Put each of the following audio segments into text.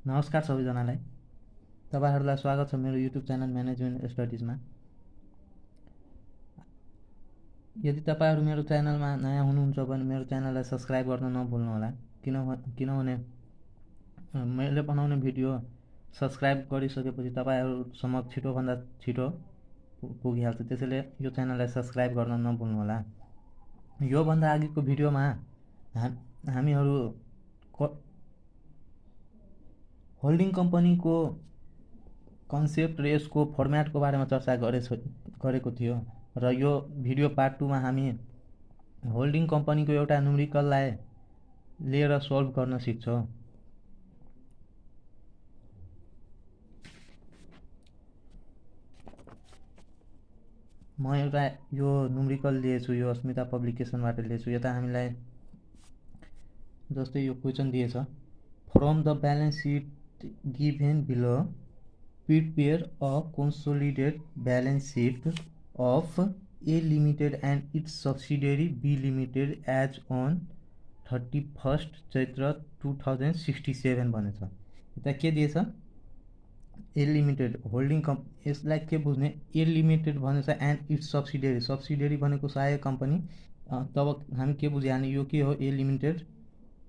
नमस्कार सबैजनालाई। तपाईहरुलाई स्वागत छ मेरो युट्युब च्यानल म्यानेजमेन्ट स्टडिजमा। यदि तपाईहरु मेरो च्यानलमा नयाँ हुनुहुन्छ भने मेरो च्यानललाई सब्स्क्राइब गर्न नभुल्नु होला, किनभने मैले बनाउने भिडियो सब्स्क्राइब गरिसकेपछि तपाईहरु समक्ष छिटो भन्दा छिटो पुगिहाल्छ। त्यसैले यो च्यानललाई सब्स्क्राइब गर्न नभुल्नु होला। यो भन्दा अघिको भिडियोमा हामीहरु होल्डिङ कम्पनीको कन्सेप्ट र यसको फर्म्याटको बारेमा चर्चा गरेको थियो र यो भिडियो पार्ट 2 मा हामी होल्डिङ कम्पनीको एउटा न्युमेरिकललाई लिएर सल्भ गर्न सिक्छौं। म एउटा यो न्युमेरिकल लिएछु, यो अस्मिता पब्लिकेसनबाट लिएछु। यता हामीलाई जस्तै यो क्वेशन दिएछ, from the balance sheet given below prepare a consolidated balance sheet of A Limited and its subsidiary B Limited as on 31st चैत्र 2067 भनेछ। यता के दिएछ? A Limited holding company. यसलाई के बुझ्ने? A Limited भनेछ एन्ड इट्स सब्सिडियरी। सब्सिडियरी भनेको सहायक कम्पनी। तब हामी के बुझ्या भने यो के हो? A Limited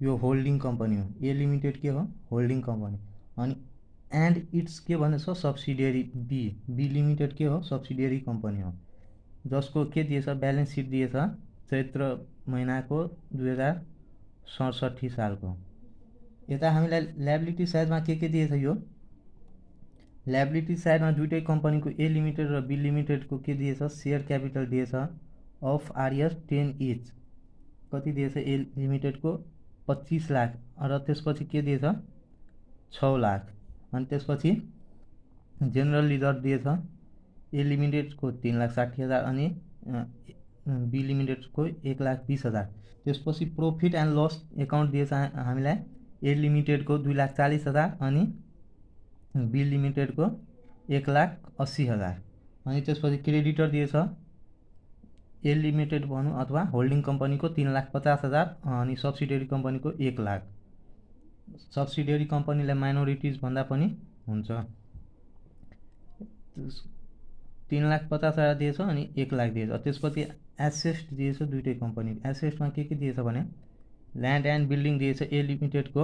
यो होल्डिङ कम्पनी हो। A Limited के हो? Holding company. अनि एन्ड इट्स के भनेछ? सब्सिडियरी बी लिमिटेड के हो? सब्सिडियरी कम्पनी हो, जसको के दिएछ? ब्यालेन्स सिट दिएछ चैत्र महिनाको 2067 सालको। यता हामीलाई लायबिलिटी साइडमा के दिएछ? यो लायबिलिटी साइडमा दुईटै कम्पनीको ए लिमिटेड र बी लिमिटेडको के दिएछ? शेयर क्यापिटल दिएछ अफ आरएस 10 इच। कति दिएछ? ए लिमिटेडको 25 लाख र त्यसपछि के दिएछ? 6 लाख। अनि त्यसपछि जेनरल रिजर्भ दिएछ ए लिमिटेडको 3,60,000 अनि बी लिमिटेडको 1,20,000। त्यसपछि प्रॉफिट एन्ड लस एकाउन्ट दिएछ हामीलाई ए लिमिटेडको 2,40,000 अनि बी लिमिटेडको 1,80,000। अनि त्यसपछि क्रेडिटर दिएछ ए लिमिटेड भनौँ अथवा होल्डिङ कम्पनीको 3,50,000 अनि सब्सिडियरी कम्पनीको 1 लाख। सब्सिडियरी कम्पनीलाई माइनोरिटिज भन्दा पनि हुन्छ। 3,50,000 दिएछ अनि 1 लाख दिएछ। त्यसपछि एसेट दिएछ दुईटै कम्पनी। एसेटमा के दिएछ भने ल्यान्ड एन्ड बिल्डिङ दिएछ ए लिमिटेडको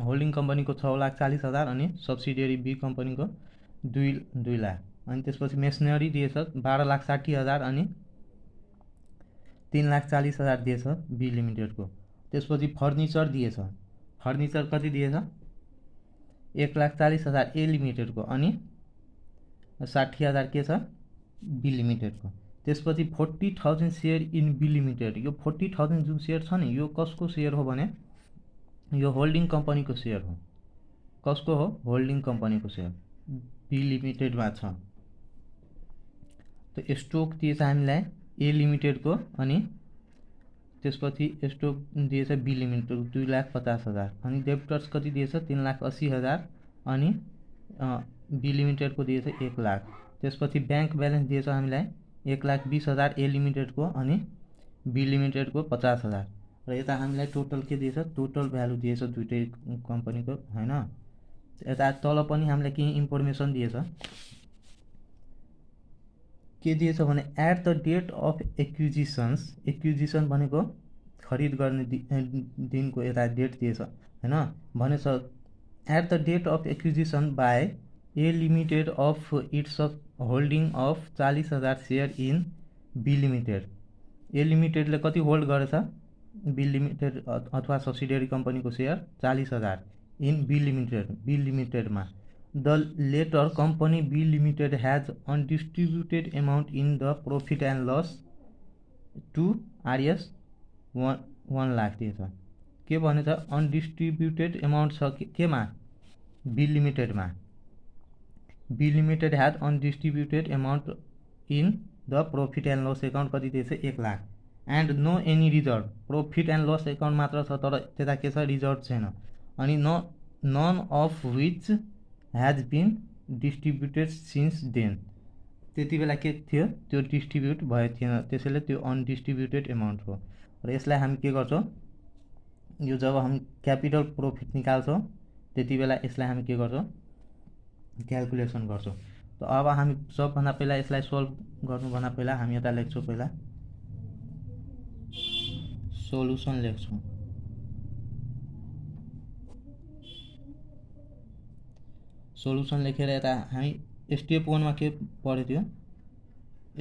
होल्डिङ कम्पनीको 6,40,000 अनि सब्सिडियरी बी कम्पनीको 2 लाख। अनि त्यसपछि मेसनरी दिएछ 12,60,000 अनि 3,40,000 दिएछ बी लिमिटेडको। त्यसपछि फर्निचर दिएछ। फर्निचर कति दिएछ? 1,40,000 ए लिमिटेडको अनि 60,000 के छ? बी लिमिटेडको। त्यसपछि 40,000 सेयर इन बी लिमिटेड। यो 40,000 जुन सेयर छ नि, यो कसको सेयर हो भने यो होल्डिङ कम्पनीको सेयर हो। कसको हो? होल्डिङ कम्पनीको सेयर बी लिमिटेडमा छ। त स्टोक दिएछ हामीलाई ए लिमिटेडको अनि त्यसपछि स्टोक दिएछ बी लिमिटेडको 2,50,000 अनि डेब्टर्स कति दिएछ? 3,80,000 अनि बी लिमिटेडको दिएछ 1 लाख। त्यसपछि ब्याङ्क ब्यालेन्स दिएछ हामीलाई 1,20,000 ए लिमिटेडको अनि बी लिमिटेडको 50,000 र यता हामीलाई टोटल के दिएछ? टोटल भ्यालु दिएछ दुईटै कम्पनीको, हैन? यता तल पनि हामीलाई केही इन्फर्मेसन दिएछ। के दिएछ भने at the date of acquisition भनेको खरिद गर्ने दिनको यता डेट दिएछ, हैन? भनेछ at the date of acquisition by A limited of its holding of 40,000 share in B limited. A लिमिटेडले कति होल्ड गरेछ? बी लिमिटेड अथवा सब्सिडियरी कम्पनीको सेयर 40,000 इन बी लिमिटेडमा। The latter company B limited has undistributed amount in the profit and loss to RS 1 lakh दिएछ। के भनेछ? Undistributed amount छ केमा? बी लिमिटेडमा। B limited has undistributed amount in the profit and loss account कति दिएछ? 1 lakh. And no any reserve. Profit and loss account मात्र छ, तर त्यता के छ? रिजर्भ छैन। अनि none of which has been distributed since then. त्यति बेला के थियो? त्यो डिस्ट्रिब्युट भएको थिएन, त्यसैले त्यो अनडिस्ट्रिब्युटेड अमाउन्ट हो। र यसलाई हामी के गर्छौँ? यो जब हामी क्यापिटल प्रॉफिट निकाल्छौँ त्यति बेला यसलाई हामी के गर्छौँ क्याल्कुलेसन गर्छौँ। त अब हामी सबभन्दा पहिला यसलाई सोल्भ गर्नुभन्दा पहिला हामी यता लेख्छौँ, पहिला सोल्युसन लेख्छौँ। सोल्युसन लेखेर यता हामी स्टेप 1 मा के पढ्यो थियो,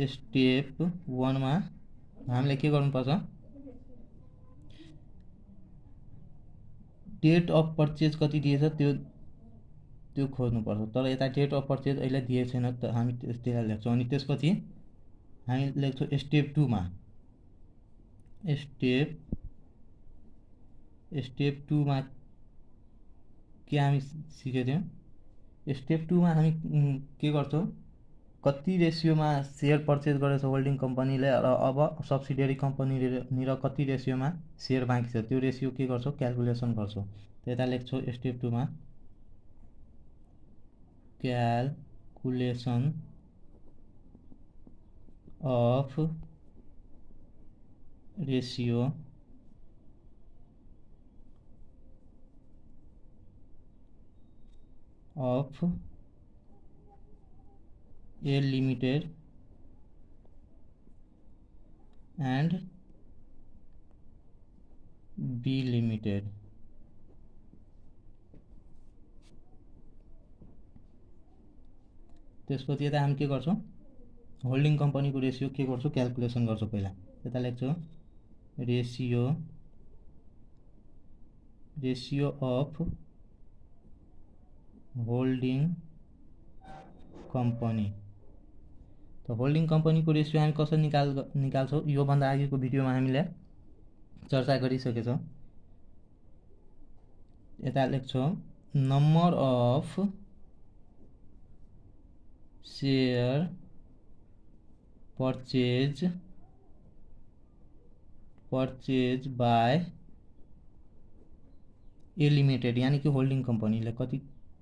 स्टेप 1 मा हामीले के गर्नुपर्छ, डेट अफ पर्चेज कति दिएछ त्यो खोज्नुपर्छ। तर यता डेट अफ पर्चेज अहिले दिएको छैन, त हामी त्यसलाई लेख्छौँ। अनि त्यसपछि हामी लेख्छौँ स्टेप 2 मा, स्टेप 2 मा के हामी सिकेको थियौँ, स्टेप 2 मा हामी के गर्छौँ, कति रेसियोमा सेयर पर्चेज गरेछ होल्डिङ कम्पनीले र अब सब्सिडियरी कम्पनीनिर कति रेसियोमा सेयर बाँकी छ, त्यो रेसियो के गर्छौँ क्याल्कुलेसन गर्छौँ। त्यता लेख्छौँ स्टेप 2 मा calculation of ratio of A limited and B limited। त्यसपछि यता हामी के गर्छौँ, होल्डिङ कम्पनीको रेसियो के गर्छौँ क्याल्कुलेसन गर्छौँ। पहिला यता लेख्छौँ रेसियो अफ होल्डिङ कम्पनी। त होल्डिङ कम्पनीको रेसियो हामी कसरी निकाल्छौँ, योभन्दा अघिको भिडियोमा हामीले चर्चा गरिसकेछौँ। यता लेख्छौँ number of share purchase by A limited, यानी कि होल्डिङ कम्पनीले कति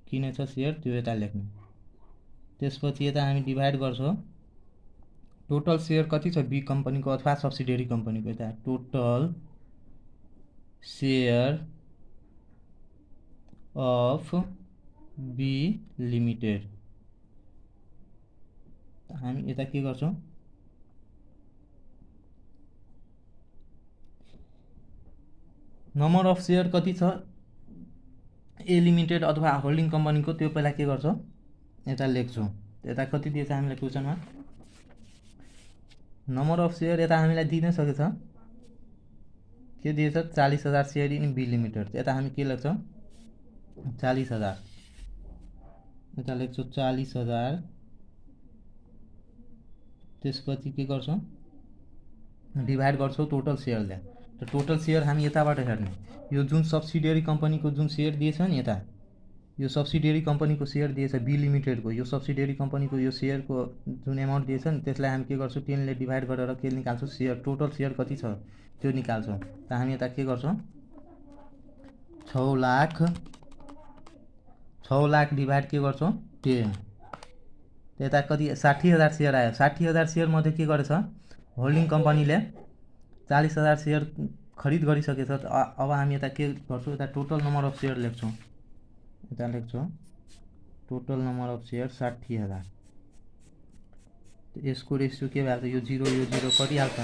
किनेछ सेयर त्यो यता लेख्नु। त्यसपछि यता हामी डिभाइड गर्छौँ टोटल सेयर कति छ बी कम्पनीको अथवा सब्सिडियरी कम्पनीको, यता total share of B limited. हामी यता के गर्छौँ, नम्बर अफ सेयर कति छ ए लिमिटेड अथवा होल्डिङ कम्पनीको त्यो पहिला के गर्छौँ यता लेख्छौँ। यता कति दिएछ हामीलाई क्वेसनमा, नम्बर अफ सेयर यता हामीलाई दिनै सकेछ, के दिएछ 40,000 सेयर इन बी लिमिटेड। यता हामी के लेख्छौँ 40,000, यता लेख्छौँ 40,000। त्यसपछि के गर्छौँ डिभाइड गर्छौँ टोटल सेयरले। त टोटल सेयर हामी यताबाट हेर्ने, यो जुन सब्सिडियरी कम्पनीको जुन सेयर दिएछ नि, यता यो सब्सिडियरी कम्पनीको सेयर दिएछ बी लिमिटेडको, यो सब्सिडियरी कम्पनीको यो सेयरको जुन एमाउन्ट दिएछ नि त्यसलाई हामी के गर्छौँ 10 ले डिभाइड गरेर के निकाल्छौँ सेयर, टोटल सेयर कति छ त्यो निकाल्छौँ। त हामी यता के गर्छौँ 6 लाख डिभाइड के गर्छौँ 10, यता कति 60,000 सेयर आयो। 60,000 सेयर मध्ये के गरेछ होल्डिङ कम्पनीले 40,000 सेयर खरिद गरिसकेछ। अब हामी यता के गर्छौँ, यता टोटल नम्बर अफ सेयर लेख्छौँ, यता लेख्छौँ टोटल नम्बर अफ सेयर 60,000। यसको रेसियो के भइहाल्छ, यो 0 कटिहाल्छ,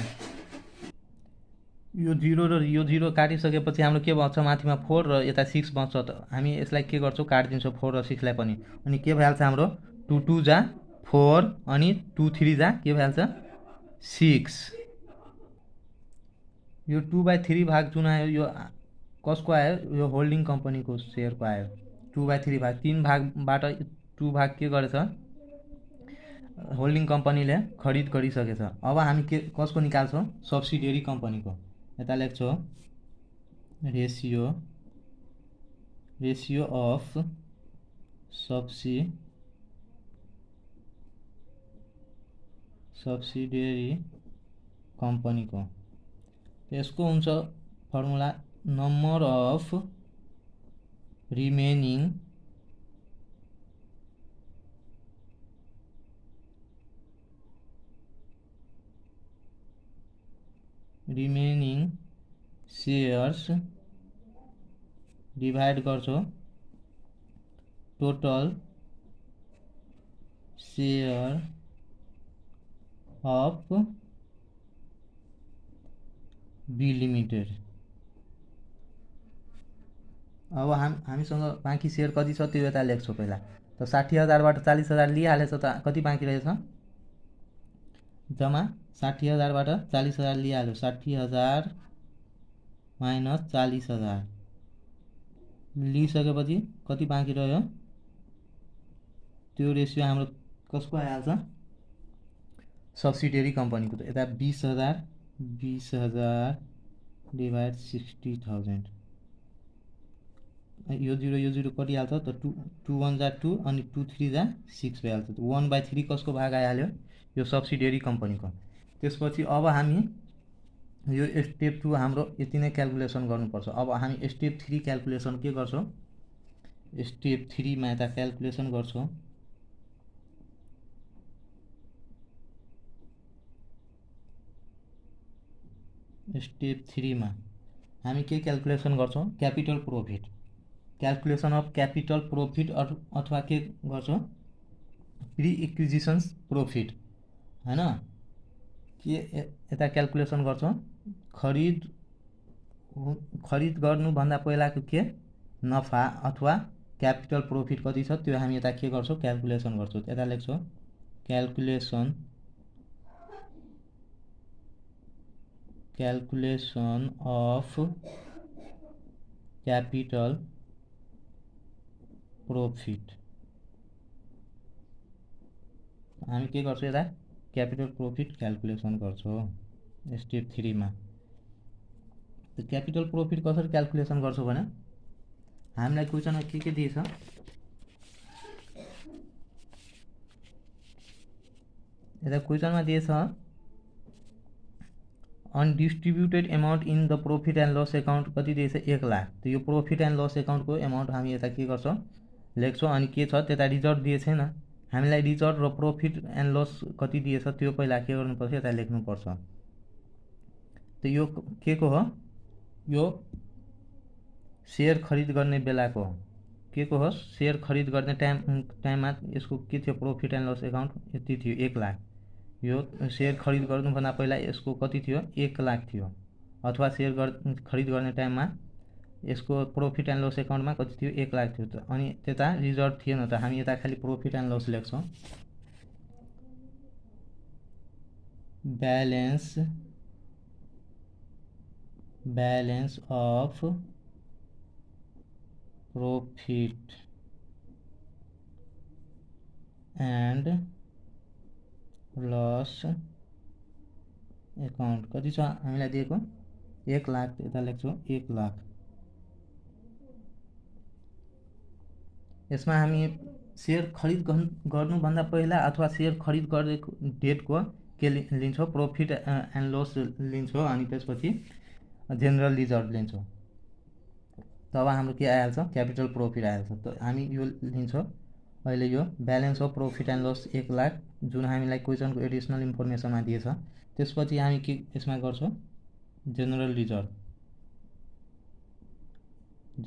यो 0 र यो 0 काटिसकेपछि हाम्रो के बच्छ माथिमा 4 र यता 6 बच्छ। त हामी यसलाई के गर्छौँ काटिदिन्छौँ 4 र 6 लाई पनि, अनि के भइहाल्छ हाम्रो 2 2 जा 4 अनि 2 3 जा के भइहाल्छ 6। यो 2/3 भाग जुन आयो यो कसको आयो, यो होल्डिङ कम्पनीको सेयरको आयो। 2/3 भाग 3 भागबाट 2 भाग के गरेछ होल्डिङ कम्पनीले खरिद गरिसकेछ। अब हामी के कसको निकाल्छौँ सब्सिडियरी कम्पनीको। यता लेख्छौँ रेसियो अफ सब्सिडियरी कम्पनीको। यसको हुन्छ formula number of remaining shares divide गर्छौँ total share of B limited. अब हामीसँग बाँकी सेयर कति छ त्यो यता लेख्छौँ पहिला। त 60,000बाट 40,000 लिइहालेछ त कति बाँकी रहेछ? जम्मा 60,000बाट 40,000 लिइहाल्यो। 60,000 माइनस 40,000 लिइसकेपछि कति बाँकी रह्यो? त्यो रेसियो हाम्रो कसको आइहाल्छ? सब्सिडियरी कम्पनीको। त यता 20,000 डिभाइड 60,000 यो 0 कटिहाल्छ त 2 1 जा 2 अनि 2 3 जा 6 भइहाल्छ। 1/3 कसको भाग आइहाल्यो? यो सब्सिडियरी कम्पनीको। त्यसपछि अब हामी यो स्टेप 2 हाम्रो यति नै क्याल्कुलेसन गर्नुपर्छ। अब हामी स्टेप 3 क्याल्कुलेसन के गर्छौँ? स्टेप 3 मा यता क्याल्कुलेसन गर्छौँ। स्टेप 3 मा हामी के क्याल्कुलेसन गर्छौँ? Capital profit. Calculation of capital profit अथवा के गर्छौँ? प्री एक्विजिसन्स प्रोफिट हैन के यता क्याल्कुलेसन गर्छौँ। खरिद गर्नुभन्दा पहिलाको के नफा अथवा क्यापिटल प्रोफिट कति छ त्यो हामी यता के गर्छौँ? क्याल्कुलेसन गर्छौँ। यता लेख्छौँ क्याल्कुलेसन अफ क्यापिटल प्रोफिट। हामी के गर्छौँ? यता क्यापिटल प्रोफिट क्याल्कुलेसन गर्छौँ स्टेप 3 मा। त क्यापिटल प्रोफिट कसरी क्याल्कुलेसन गर्छौँ भने हामीलाई क्वेसनमा के दिएछ? यता क्वेसनमा दिएछ undistributed amount in the profit and loss account कति दिएछ? 1 लाख। त यो प्रॉफिट एन्ड लस एकाउन्टको एमाउन्ट हामी यता के गर्छौँ? लेख्छौँ। अनि के छ त्यता रिजर्भ दिए छैन। हामीलाई रिजर्भ र प्रॉफिट एन्ड लस कति दिएछ त्यो पहिला के गर्नुपर्छ? यता लेख्नुपर्छ। त यो के को हो? यो सेयर खरिद गर्ने बेलाको हो। के को हो? सेयर खरिद गर्ने टाइममा यसको के थियो? प्रॉफिट एन्ड लस एकाउन्ट यति थियो 1 लाख। यो सेयर खरिद गर्नुभन्दा पहिला यसको कति थियो? 1 लाख थियो। अथवा सेयर खरिद गर्ने टाइममा यसको प्रॉफिट एन्ड लस एकाउन्टमा कति थियो? 1 लाख थियो। त अनि त्यता रिजर्भ थिएन त हामी यता खालि प्रॉफिट एन्ड लस लेख्छौँ। Balance of profit and loss account कति छ हामीलाई दिएको? 1 लाख। यता लेख्छौँ 1 लाख। यसमा हामी सेयर खरिद गर्नुभन्दा पहिला अथवा सेयर खरिद गरेको डेटको के लिन्छौँ? प्रॉफिट एन्ड लस लिन्छौँ। अनि त्यसपछि जेनरल रिजर्भ लिन्छौँ। तब हाम्रो के आइहाल्छ? क्यापिटल प्रोफिट आइहाल्छ। त हामी यो लिन्छौँ अहिले यो balance of profit and loss 1 lakh जुन हामीलाई क्वेसनको एडिसनल इन्फर्मेसनमा दिएछ। त्यसपछि हामी के यसमा गर्छौँ? General reserve. त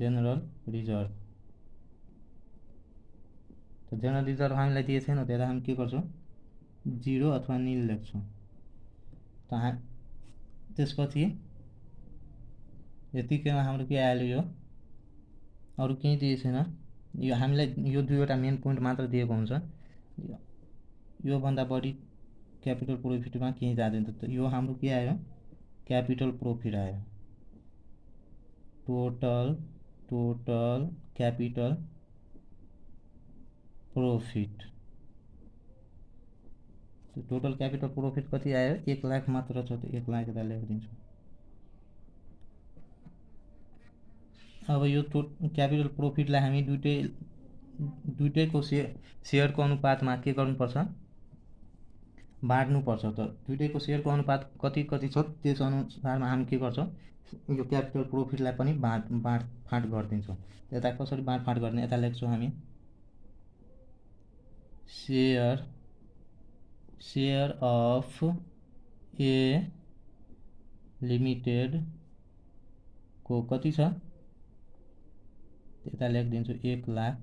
जेनरल रिजर्भ हामीलाई दिए छैन। त्यता हामी के गर्छौँ? 0 अथवा नील लेख्छौँ। त त्यसपछि यतिकैमा हाम्रो के आइहाल्यो? यो अरू केही दिए छैन। यो हामीलाई यो दुईवटा मेन पोइन्ट मात्र दिएको हुन्छ। योभन्दा बढी क्यापिटल प्रोफिटमा केही जाँदैन। त यो हाम्रो के आयो? क्यापिटल प्रोफिट आयो। Total capital profit. Total capital profit कति आयो? 1 लाख मात्र छ। त 1 लाख यता लेखिदिन्छु। अब यो क्यापिटल प्रोफिटलाई हामी दुइटैको सेयरको अनुपातमा के गर्नुपर्छ? बाँड्नुपर्छ। त दुइटैको सेयरको अनुपात कति छ त्यस अनुसारमा हामी के गर्छौँ? यो क्यापिटल प्रोफिटलाई पनि बाँडफाँड गरिदिन्छौँ। यता कसरी बाँडफाँड गर्ने? यता लेख्छौँ हामी शेयर अफ ए लिमिटेड को कति छ? यता लेखिदिन्छु 1 लाख।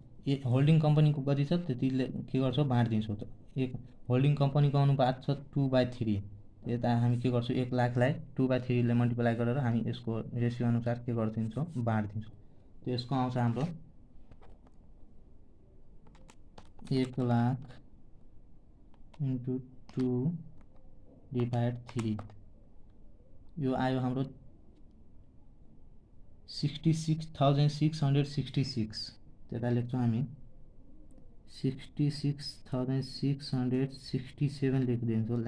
होल्डिङ कम्पनीको कति छ त्यतिले के गर्छौँ बाँडिदिन्छौँ। त एक होल्डिङ कम्पनीको अनुपात छ 2/3। यता हामी के गर्छौँ 1 लाखलाई 2/3ले मल्टिप्लाई गरेर हामी यसको रेसियो अनुसार के गरिदिन्छौँ बाँडिदिन्छौँ। तो यसको आउँछ हाम्रो 1 लाख × 2/3 यो आयो हाम्रो 66,666। त्यता लेख्छौँ हामी 66,667 लेखिदिन्छौँ।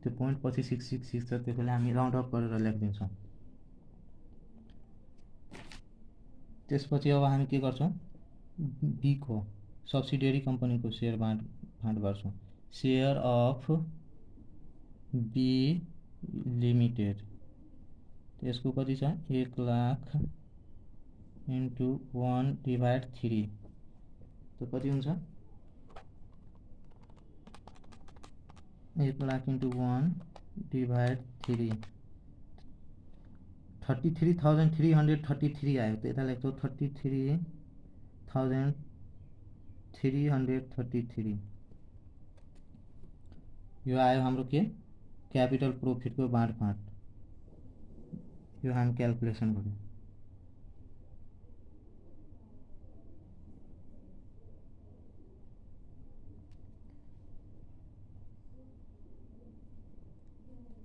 त्यो पोइन्ट पछि 666 छ त्यसैले हामी राउन्ड अप गरेर लेखिदिन्छौँ। त्यसपछि अब हामी के गर्छौँ बी को सब्सिडियरी कम्पनीको सेयर बाँड गर्छौँ। सेयर अफ बी लिमिटेड त्यसको कति छ 1 लाख × 1/3 तो कति हुन्छ 1 लाख × 1/3 33,333 आयो। तो यता लेख्छौँ 33,333 यो आयो हाम्रो के क्यापिटल प्रोफिटको बाँडफाँड। यो हामी क्याल्कुलेसन गर्यौँ।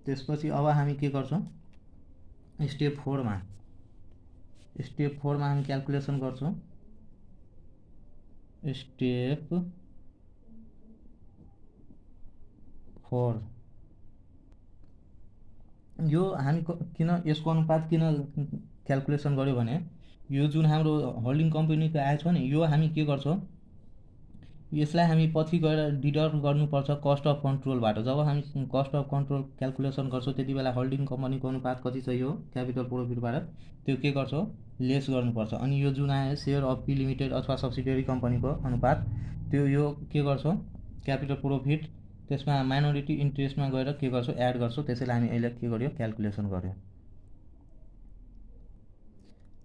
त्यसपछि अब हामी के गर्छौँ स्टेप 4 मा हामी क्याल्कुलेसन गर्छौँ। स्टेप 4 यो हामी किन यसको अनुपात किन क्याल्कुलेसन गर्यो भने यो जुन हाम्रो होल्डिङ कम्पनीको आएछ नि यो हामी के गर्छौँ यसलाई हामी पछि गएर डिडक्ट गर्नुपर्छ कस्ट अफ कन्ट्रोलबाट। जब हामी कस्ट अफ कन्ट्रोल क्याल्कुलेसन गर्छौँ त्यति बेला होल्डिङ कम्पनीको अनुपात कति छ यो क्यापिटल प्रोफिटबाट त्यो के गर्छौँ लेस गर्नुपर्छ। अनि यो जुन आयो सेयर अफ बी लिमिटेड अथवा सब्सिडियरी कम्पनीको अनुपात त्यो यो के गर्छौँ क्यापिटल प्रोफिट त्यसमा माइनोरिटी इन्ट्रेस्टमा गएर के गर्छौँ एड गर्छौँ। त्यसैले हामी अहिले के गर्यो क्याल्कुलेसन गर्यो।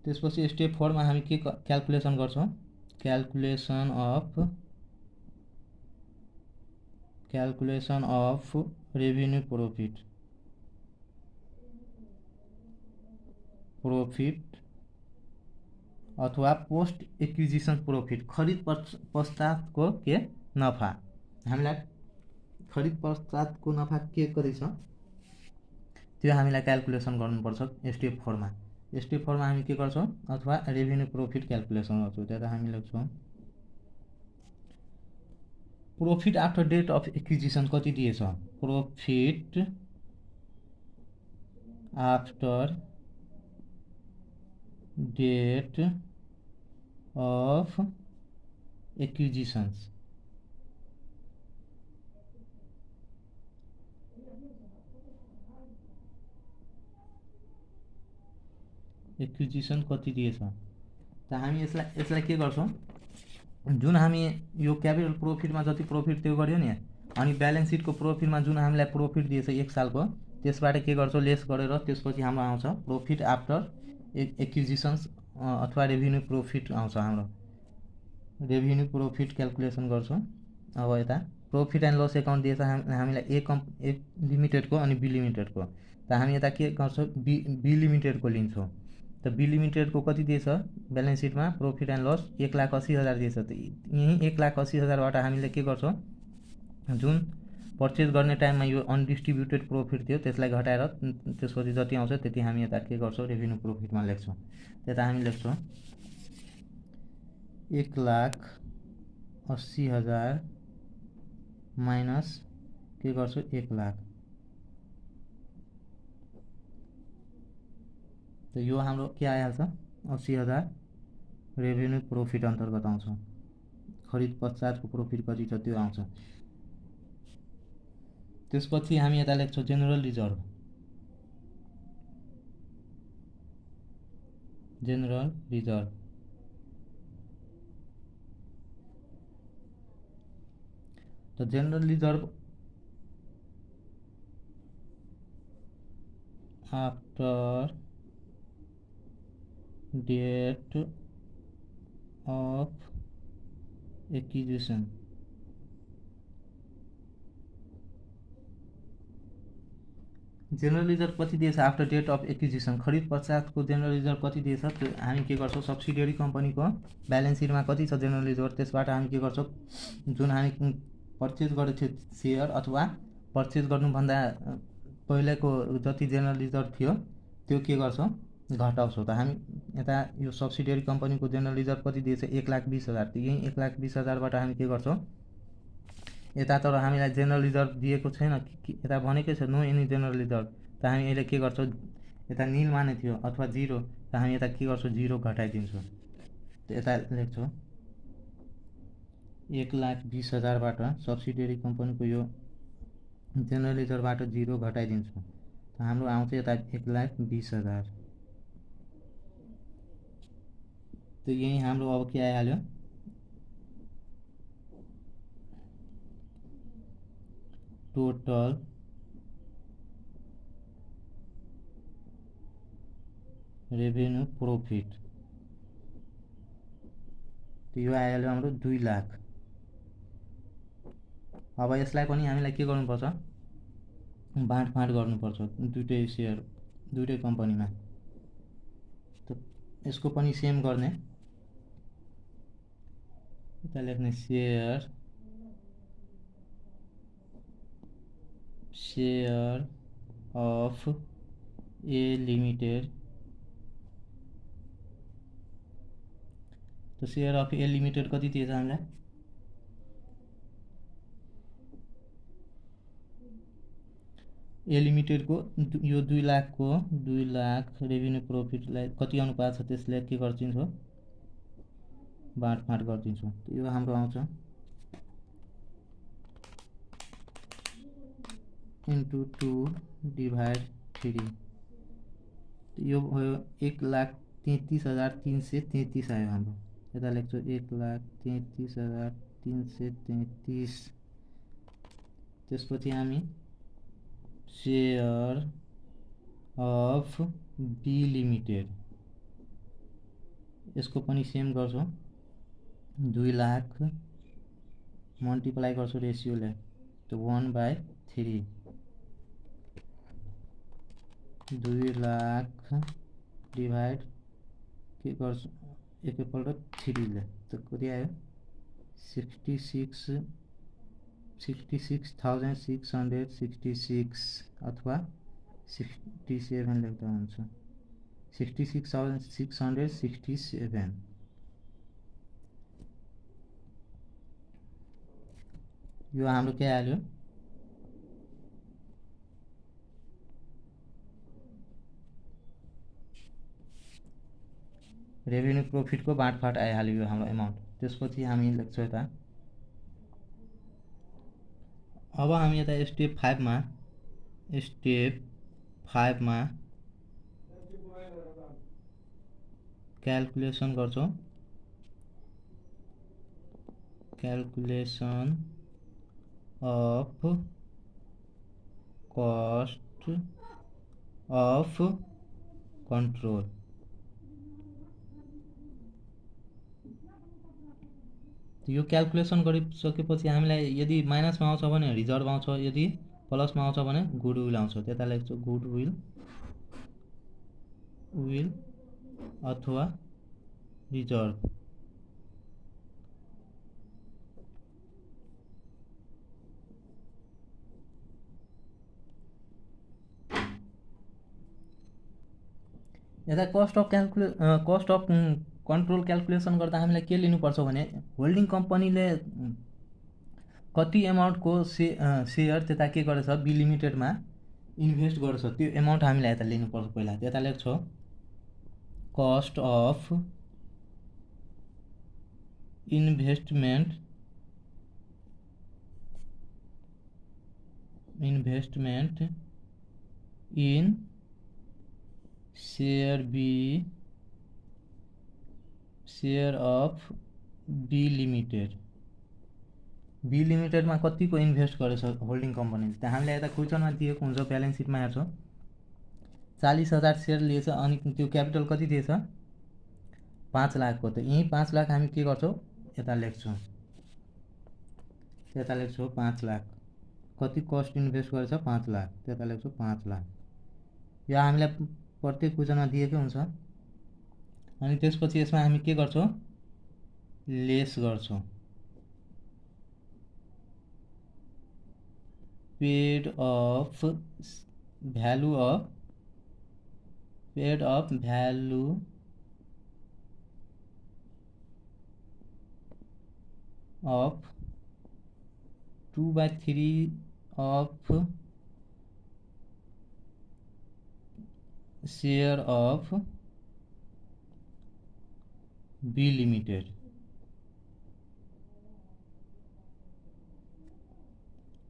त्यसपछि स्टेप 4 मा हामी के क्याल्कुलेसन गर्छौँ क्याल्कुलेसन अफ रेभिन्यू प्रोफिट अथवा पोस्ट एक्विजिसन प्रोफिट खरिद पश्चातको के नफा। हामीलाई खरिद पश्चातको नफा के कति छ त्यो हामीलाई क्याल्कुलेसन गर्नुपर्छ स्टेप 4 मा। स्टेप 4 मा हामी के गर्छौँ अथवा रेभिन्यू प्रोफिट क्याल्कुलेसन गर्छौँ। त्यता हामी लेख्छौँ profit after date of acquisition कति दिएछ profit after date of acquisitions acquisition कति दिएछ। त हामी यसलाई के गर्छौँ जुन हामी यो क्यापिटल प्रोफिटमा जति प्रोफिट त्यो गर्यो नि अनि ब्यालेन्स सिटको प्रोफिटमा जुन हामीलाई प्रोफिट दिएछ 1 सालको त्यसबाट के गर्छौँ लेस गरेर त्यसपछि हाम्रो आउँछ प्रोफिट आफ्टर एक्विजिसन्स अथवा रेभिन्यू प्रोफिट आउँछ। हाम्रो रेभिन्यू प्रोफिट क्याल्कुलेसन गर्छौँ। अब यता प्रॉफिट एन्ड लस एकाउन्ट दिएछ हामीलाई ए लिमिटेडको अनि बी लिमिटेडको। त हामी यता के गर्छौँ बी लिमिटेडको लिन्छौँ। त बी लिमिटेडको कति दिएछ ब्यालेन्स सिटमा प्रॉफिट एन्ड लस 1,80,000 दिएछ। त यही 1,80,000बाट हामीले के गर्छौँ जुन पर्चेज गर्ने टाइममा यो अनडिस्ट्रिब्युटेड प्रोफिट थियो त्यसलाई घटाएर त्यसपछि जति आउँछ त्यति हामी यता के गर्छौँ रेभिन्यू प्रोफिटमा लेख्छौँ। त्यता हामी लेख्छौँ 1,80,000 माइनस के गर्छौँ 1 लाख। त यो हाम्रो के आइहाल्छ 80,000 रेभिन्यू प्रोफिट अन्तर्गत आउँछ। खरिद पश्चातको प्रोफिट कति छ त्यो आउँछ। त्यसपछि हामी यता लेख्छौँ जेनरल रिजर्भ। त general reserve after date of acquisition general reserve कति दिएछ आफ्टर डेट अफ एक्विजिसन खरिद पश्चातको जेनरल रिजर्भ कति दिएछ त्यो हामी के गर्छौँ सब्सिडियरी कम्पनीको ब्यालेन्स सिटमा कति छ जेनरल रिजर्भ त्यसबाट हामी के गर्छौँ जुन हामी पर्चेज गरेको थियो सेयर अथवा पर्चेज गर्नुभन्दा पहिलेको जति जेनरल रिजर्भ थियो त्यो के गर्छौँ घटाउँछौँ। त हामी यता यो सब्सिडियरी कम्पनीको जेनरल रिजर्भ कति दिएछ 1,20,000 त यही 1,20,000बाट हामी के गर्छौँ यता तर हामीलाई जेनरल रिजर्भ दिएको छैन यता भनेकै छ नो एनी जेनरल रिजर्भ त हामी अहिले के गर्छौँ यता निल माने थियो अथवा 0 त हामी यता के गर्छौँ 0 घटाइदिन्छौँ। त यता लेख्छौँ 1,20,000बाट सब्सिडियरी कम्पनीको यो जेनरल रिजर्भबाट 0 घटाइदिन्छौँ त हाम्रो आउँछ यता 1,20,000। त यही हाम्रो अब के आइहाल्यो टोटल रेभेन्यू प्रॉफिट तो यो आइहाल्यो हाम्रो 2 लाख। अब यसलाई पनि हामीलाई के गर्नुपर्छ बाँडफाँड गर्नुपर्छ दुईटै सेयर दुईटै कम्पनीमा। त यसको पनि सेम गर्ने यता लेख्ने शेयर अफ ए लिमिटेड। तो शेयर अफ ए लिमिटेड कति दिएछ हामीलाई ए लिमिटेड को यो 2 लाख को 2 लाख रेभेन्यू प्रॉफिटलाई कति अनुपात छ त्यसले के गर्दिन्छौँ बाँडफाँड गर्दिन्छौँ। यो हाम्रो आउँछ इन्टु 2/3 यो भयो 1,33,333 आयो हाम्रो। यता लेख्छौँ 1,33,333। त्यसपछि हामी शेयर अफ बी लिमिटेड यसको पनि सेम गर्छौँ 2 लाख मल्टिप्लाई गर्छौँ रेसियोले तो 1/3 2 लाख डिभाइड के गर्छौँ एकैपल्ट 3 ले तो कति आयो 66,666 अथवा 67 लेख्दा हुन्छ 66,667। यो हाम्रो के आयो रेभेन्यू प्रॉफिट को बाँडफाँड आइहाल्यो यो हाम्रो एमाउन्ट। त्यसपछि हामी लेख्छौँ यता अब हामी यता स्टेप 5 मा क्याल्कुलेसन गर्छौँ calculation of cost of control. यो क्याल्कुलेसन गरिसकेपछि हामीलाई यदि माइनसमा आउँछ भने रिजर्भ आउँछ यदि प्लसमा आउँछ भने गुडविल आउँछ। त्यता लेख्छु गुडविल अथवा रिजर्भ। यता कस्ट अफ कन्ट्रोल क्याल्कुलेसन गर्दा हामीलाई के लिनुपर्छ भने होल्डिङ कम्पनीले कति एमाउन्टको सेयर त्यता के गरेछ बी लिमिटेडमा इन्भेस्ट गरेछ त्यो एमाउन्ट हामीलाई यता लिनुपर्छ पहिला। त्यता लेख्छौँ cost of investment in share of B limited. B लिमिटेडमा कतिको इन्भेस्ट गरेछ होल्डिङ कम्पनीले त हामीलाई यता क्वेसनमा दिएको हुन्छ ब्यालेन्स सिटमा हेर्छौँ 40,000 सेयर लिएछ अनि त्यो क्यापिटल कति दिएछ 5 लाखको। त यही 5 लाख हामी के गर्छौँ यता लेख्छौँ त्यता लेख्छौँ 5 लाख। कति कस्ट इन्भेस्ट गरेछ 5 लाख, त्यता लेख्छौँ 5 लाख। यो हामीलाई प्रत्येक क्वेसनमा दिएकै हुन्छ। अनि त्यसपछि यसमा हामी के गर्छौँ, लेस गर्छौँ। Paid of value of 2/3 of share of B Limited।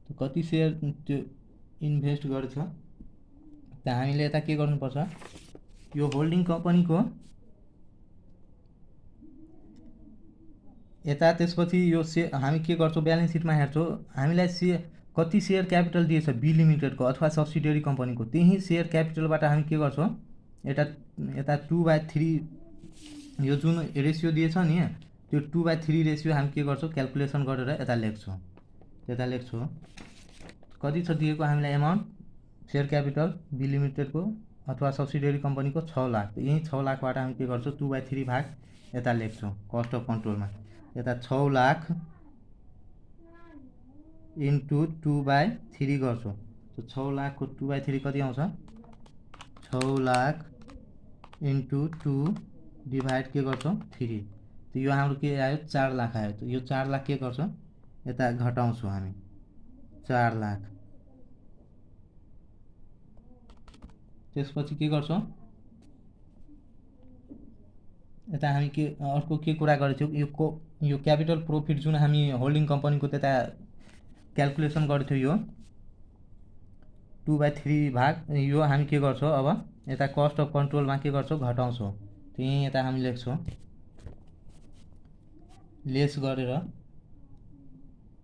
तो कति सेयर त्यो इन्भेस्ट गर्छ त हामीले यता के गर्नुपर्छ, यो होल्डिङ कम्पनीको यता त्यसपछि यो हामी के गर्छौँ, ब्यालेन्स सिटमा हेर्छौँ हामीलाई कति सेयर क्यापिटल दिएछ बी लिमिटेडको अथवा सब्सिडियरी कम्पनीको, त्यही सेयर क्यापिटलबाट हामी के गर्छौँ, यता 2/3 यो जुन रेसियो दिएछ नि त्यो 2/3 रेसियो हामी के गर्छौँ, क्यालकुलेसन गरेर यता लेख्छौँ। त्यता लेख्छौँ कति छ दिएको हामीलाई एमाउन्ट, सेयर क्यापिटल बी लिमिटेडको अथवा सब्सिडियरी कम्पनीको 6 लाख। यही 6 लाखबाट हामी के गर्छौँ, 2/3 भाग यता लेख्छौँ कस्ट अफ कन्ट्रोलमा। यता 6 लाख इन्टु 2/3 गर्छौँ। तो 6 लाखको 2/3 कति आउँछ, 6 लाख इन्टु 2 डिभाइड के गर्छौँ 3। तो यो हाम्रो के आयो, 4 लाख आयो। तो यो 4 लाख के गर्छौँ, यता घटाउँछौँ हामी 4 लाख। त्यसपछि के गर्छौँ, यता हामी के अर्को के कुरा गरेको थियौँ, यो क्यापिटल प्रोफिट जुन हामी होल्डिङ कम्पनीको त्यता क्यालकुलेसन गरेको थियो, यो 2/3 भाग यो हामी के गर्छौँ, अब यता कस्ट अफ कन्ट्रोलमा के गर्छौँ, घटाउँछौँ। त्यही यता हामी लेख्छौँ लेस गरेर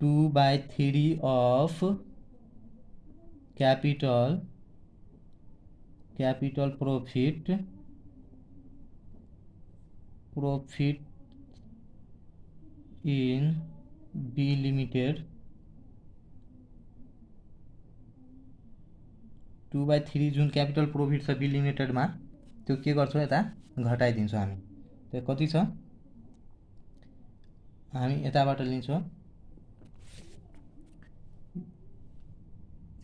2/3 of capital profit in B limited 2/3 जुन क्यापिटल प्रोफिट छ बी लिमिटेडमा त्यो के गर्छौँ, यता घटाइदिन्छौँ हामी। त्यो कति छ, हामी यताबाट लिन्छौँ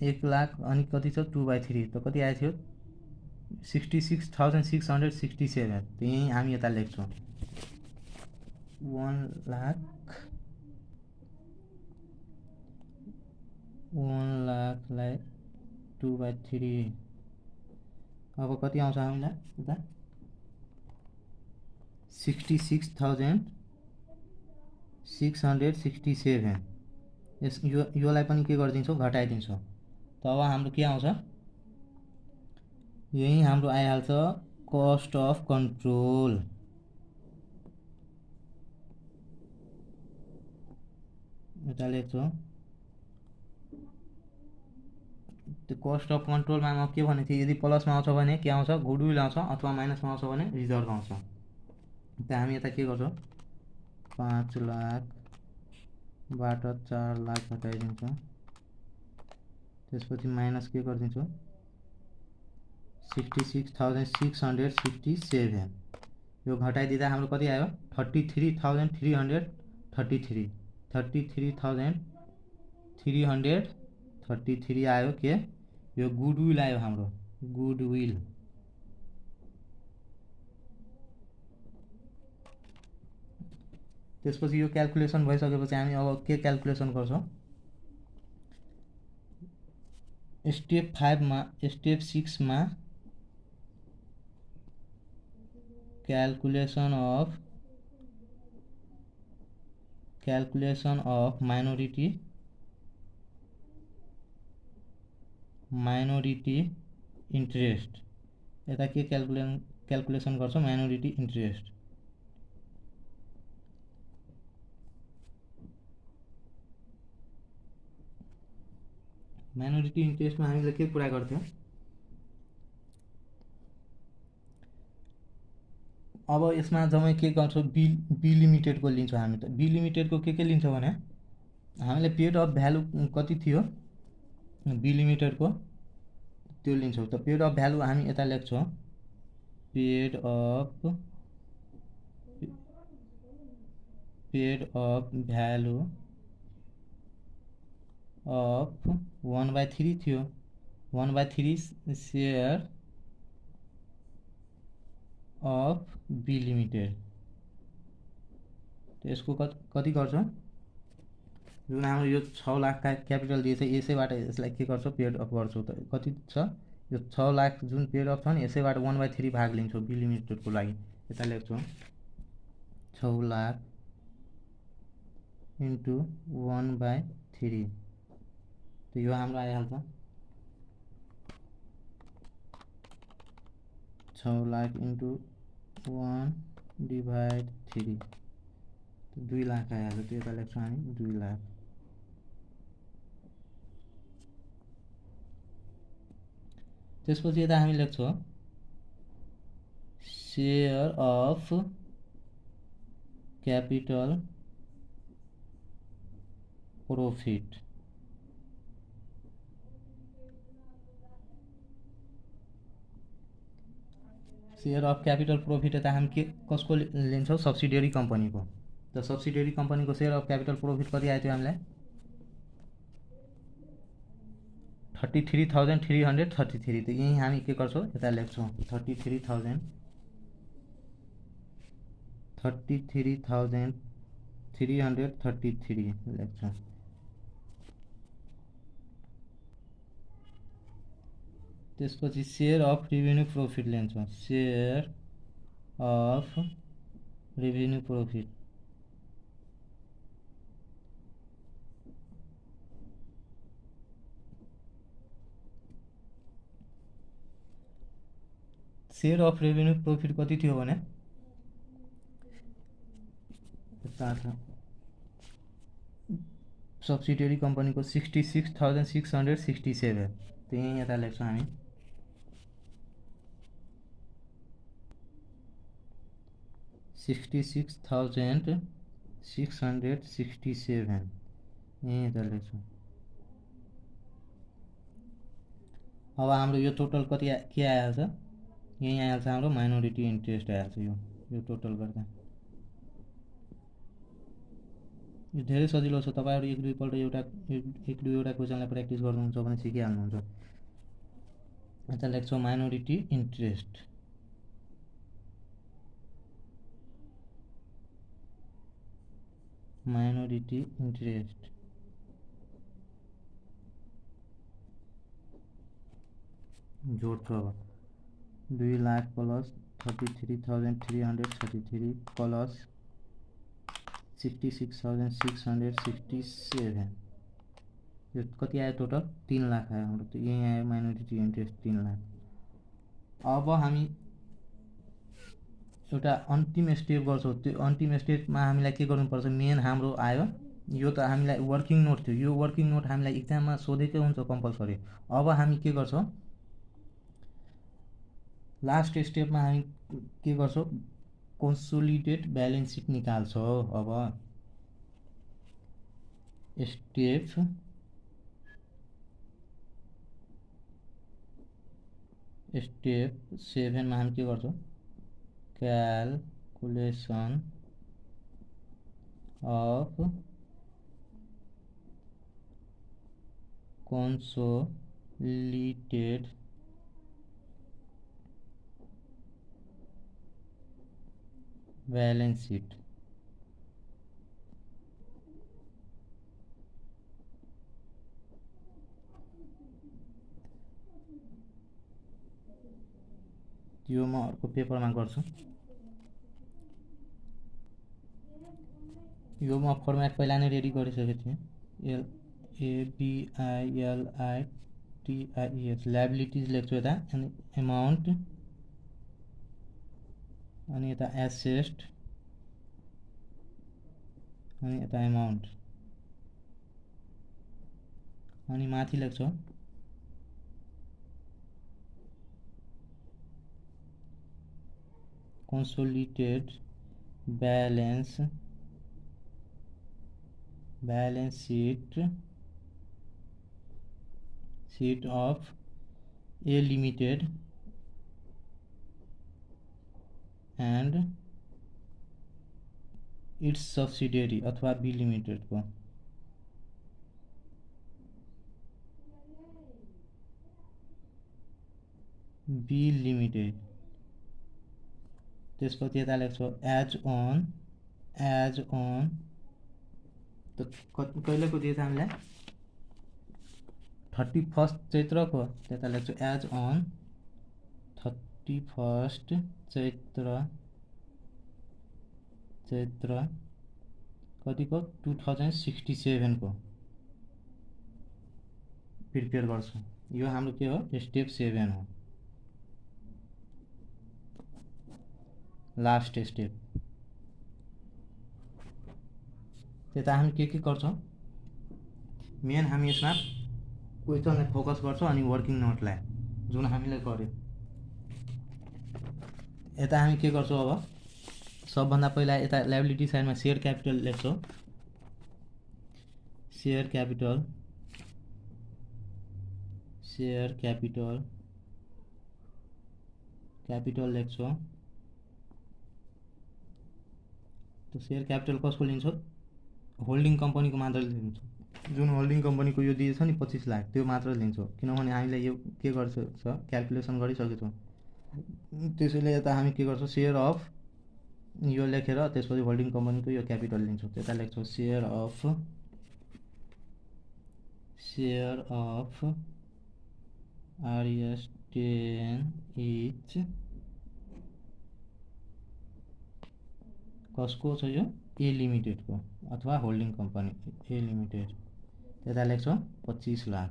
1 लाख अनि कति छ 2/3 त कति आएको थियो 66,667। त्यही हामी यता लेख्छौँ 1 लाखलाई 2/3 अब कति आउँछ हामीलाई यता 66,667। योलाई पनि के गरिदिन्छौँ, घटाइदिन्छौँ। त अब हाम्रो के आउँछ, यही हाम्रो आइहाल्छ कस्ट अफ कन्ट्रोल। यता लेख्छौँ त्यो कस्ट अफ कन्ट्रोलमा म के भनेको थिएँ, यदि प्लसमा आउँछ भने के आउँछ, गुडविल आउँछ अथवा माइनसमा आउँछ भने रिजर्भ आउँछ। त हामी यता के गर्छौँ, 5 लाखबाट 4 लाख घटाइदिन्छौँ। त्यसपछि माइनस के गरिदिन्छौँ 66,667। यो घटाइदिँदा हाम्रो कति आयो 33,333 आयो। के यो गुडविल आयो हाम्रो, गुडविल। त्यसपछि यो क्यालकुलेसन भइसकेपछि हामी अब के क्यालकुलेसन गर्छौँ, स्टेप 6 मा क्यालकुलेसन अफ माइनोरिटी इन्ट्रेस्ट। यता के क्यालकुलेसन गर्छौँ, माइनोरिटी इन्ट्रेस्ट। माइनोरिटी इन्ट्रेस्टमा हामीले के कुरा गर्थ्यौँ, अब यसमा जम्मै के गर्छौँ, बी लिमिटेडको लिन्छौँ हामी। त बी लिमिटेडको के लिन्छौँ भने हामीले पिरियड अफ भ्यालु कति थियो बी लिमिटेडको त्यो लिन्छौँ। त पिरियड अफ भ्यालु हामी यता लेख्छौँ पिरियड अफ भ्यालु अफ 1/3 थियो 1/3 सेयर अफ बी लिमिटेड। तो यसको कति गर्छौँ जुन हाम्रो यो 6 लाख का क्यापिटल दिएछ यसैबाट यसलाई के गर्छौँ पेड अफ गर्छौँ। त कति छ यो 6 लाख जुन पेड अफ छ नि यसैबाट 1/3 भाग लिन्छौँ बी लिमिटेडको लागि। यता लेख्छौँ 6 लाख इन्टु 1/3 तो यो हाम्रो आइहाल्छ 6 लाख इन्टु 1/3 तो 2 लाख आइहाल्छ। त्यो यता लेख्छौँ हामी 2 लाख। त्यसपछि यता हामी लेख्छौँ share of capital profit. Share of capital profit यता हामी के कसको लिन्छौँ सब्सिडियरी कम्पनीको। त सब्सिडियरी कम्पनीको शेयर अफ क्यापिटल प्रॉफिट कति आयो थियो हामीलाई 33,333। तो यही हामी के गर्छौँ यता लेख्छौँ 33,333 लेख्छौँ। त्यसपछि शेयर अफ रेभिन्यू प्रॉफिट लिन्छौँ share of revenue profit. Share of revenue profit कति थियो भने सब्सिडियरी कम्पनीको 66,667। तो यही यता लेख्छौँ हामी 66,667 यही यता लेख्छौँ। अब हाम्रो यो टोटल कति के आइहाल्छ यही आइहाल्छ हाम्रो माइनोरिटी इन्ट्रेस्ट आइहाल्छ यो टोटल गर्दा। यो धेरै सजिलो छ तपाईहरु एक दुईपल्ट एक दुईवटा क्वेसनलाई प्र्याक्टिस गर्नुहुन्छ भने सिकिहाल्नुहुन्छ। यता लेख्छौँ माइनोरिटी इन्ट्रेस्ट जोड्छु। अब 2 लाख प्लस 33,333 प्लस 66,667 यो कति आयो टोटल 3 लाख आयो हाम्रो। तो यही आयो माइनोरिटी इन्ट्रेस्ट 3 लाख। अब हामी एउटा अन्तिम स्टेप गर्छौँ। त्यो अन्तिम स्टेपमा हामीलाई के गर्नुपर्छ मेन हाम्रो आयो यो त हामीलाई वर्किङ नोट थियो। यो वर्किङ नोट हामीलाई एक्जाममा सोधेकै हुन्छ कम्पलसरी। अब हामी के गर्छौँ लास्ट स्टेपमा हामी के गर्छौँ कन्सोलिडेट ब्यालेन्स सिट निकाल्छौँ। अब स्टेप 7 मा हामी के गर्छौँ calculation of consolidated balance sheet. यो म अर्को पेपरमा गर्छु। यो म फर्मेट पहिला नै रेडी गरिसकेको थिएँ। LABILITIS लायबिलिटीज लेख्छु यता अनि अमाउन्ट अनि यता एसेट अनि यता अमाउन्ट अनि माथि लेख्छौँ consolidated balance balance sheet of A limited and it's subsidiary अथवा बी लिमिटेड को बी लिमिटेड त्यसपछि यता लेख्छौँ एज अन त कहिलेको दिएछ हामीलाई 31 चैत्रको त्यता लेख्छौँ एज अन 31 चैत्र कतिको 2067 को प्रिपेयर गर्छौँ। यो हाम्रो के हो स्टेप 7 हो, लास्ट स्टेप। त्यता हामी के गर्छौँ मेन हामी यसमा क्वेसनलाई फोकस गर्छौँ अनि वर्किङ नोटलाई जुन हामीले गर्यो। यता हामी के गर्छौँ अब सबभन्दा पहिला यता लायबिलिटी साइडमा शेयर क्यापिटल लेख्छौँ। शेयर क्यापिटल लेख्छौँ। तो शेयर क्यापिटल कसको लिन्छौँ होल्डिङ कम्पनीको मात्र लिन्छौँ। जुन होल्डिङ कम्पनीको यो दिएछ नि 25 लाख त्यो मात्र लिन्छौँ, किनभने हामीले यो के गर्छ क्याल्कुलेसन गरिसकेको छौँ। त्यसैले यता हामी के गर्छौँ शेयर अफ यो लेखेर त्यसपछि होल्डिङ कम्पनीको यो क्यापिटल लिन्छौँ। त्यता लेख्छौँ शेयर अफ RS10 इच कसको छ यो ए लिमिटेडको अथवा होल्डिङ कम्पनी ए लिमिटेड। त्यता लेख्छौँ 25 लाख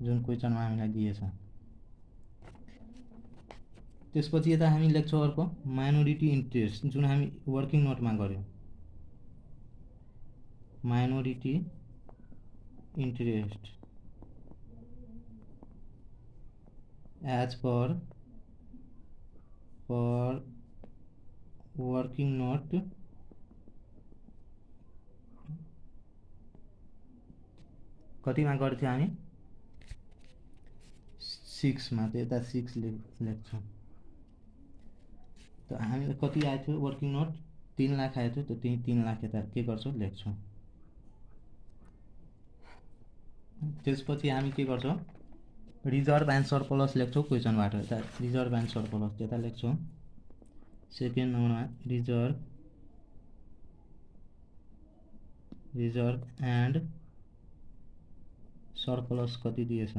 जुन क्वेसनमा हामीलाई दिएछ। त्यसपछि यता हामी लेख्छौँ अर्को माइनोरिटी इन्ट्रेस्ट जुन हामी वर्किङ नोटमा गर्यौँ। Minority interest as per working note कतिमा गर्थ्यौँ हामी 6 मा। त यता 6 लेख्छौँ। त हामीलाई कति आएको थियो वर्किङ नोट 3 लाख आएको थियो। त त्यही 3 लाख यता के गर्छौँ लेख्छौँ। त्यसपछि हामी के गर्छौँ रिजर्भ एन्ड सरप्लस लेख्छौँ क्वेसनबाट। यता रिजर्भ एन्ड सरप्लस त्यता लेख्छौँ सेकेन्ड नम्बरमा रिजर्भ एन्ड सरप्लस कति दिएछ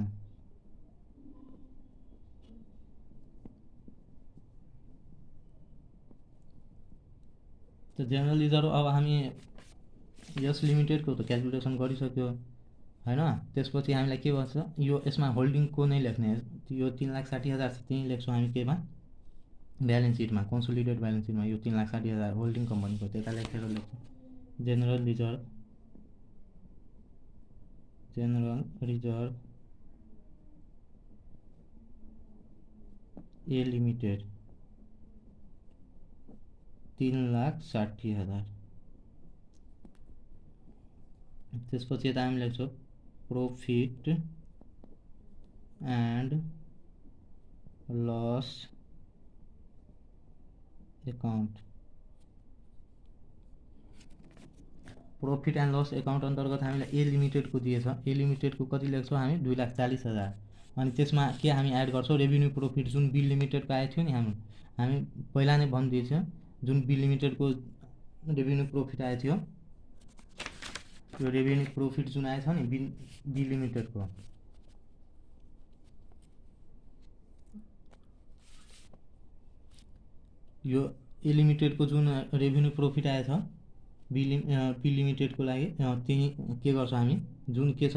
त जेनरल रिजर्भ अब हामी यस लिमिटेडको त क्याल्कुलेसन गरिसक्यो हैन। त्यसपछि हामीलाई के भन्छ यो यसमा होल्डिङको नै लेख्ने। यो 3,60,000 त्यही लेख्छौँ हामी केमा ब्यालेन्स सिटमा कन्सोलिडेटेड ब्यालेन्स सिटमा यो 3,60,000 होल्डिङ कम्पनीको त्यता लेखेर लेख्छौँ जेनरल रिजर्भ ए लिमिटेड 3,60,000। त्यसपछि यता हामी लेख्छौँ profit and loss account. Profit and loss account अन्तर्गत हामीलाई ए लिमिटेडको दिएछ। ए लिमिटेडको कति लेख्छौँ हामी 2,40,000। अनि त्यसमा के हामी एड गर्छौँ रेभिन्यू प्रॉफिट जुन बी लिमिटेडको आएको थियो नि हामी पहिला नै भनिदिएछ जुन बी लिमिटेडको रेभिन्यू प्रॉफिट आएको थियो। यो रेभिन्यू प्रॉफिट जुन आएछ नि बी लिमिटेडको यो ए लिमिटेडको जुन रेभिन्यू प्रॉफिट आएछ बी लिमिटेडको लागि त्यही के गर्छ हामी जुन के छ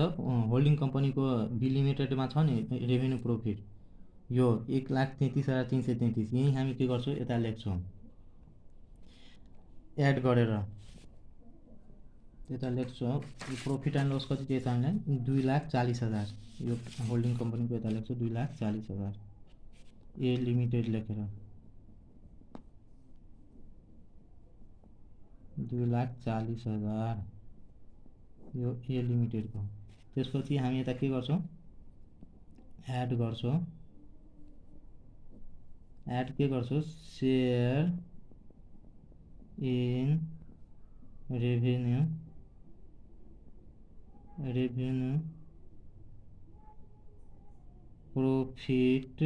होल्डिङ कम्पनीको बी लिमिटेडमा छ नि रेभिन्यू प्रॉफिट यो 1,33,333 यही हामी के गर्छौँ यता लेख्छौँ एड गरेर यता लेख्छौँ प्रॉफिट एन्ड लस कति दिएछ हामीलाई 2,40,000। यो होल्डिङ कम्पनीको यता लेख्छौँ 2,40,000 ए लिमिटेड लेखेर 2,40,000 यो ए लिमिटेडको। त्यसपछि हामी यता के गर्छौँ, एड गर्छौँ। एड के गर्छौँ, share in revenue profit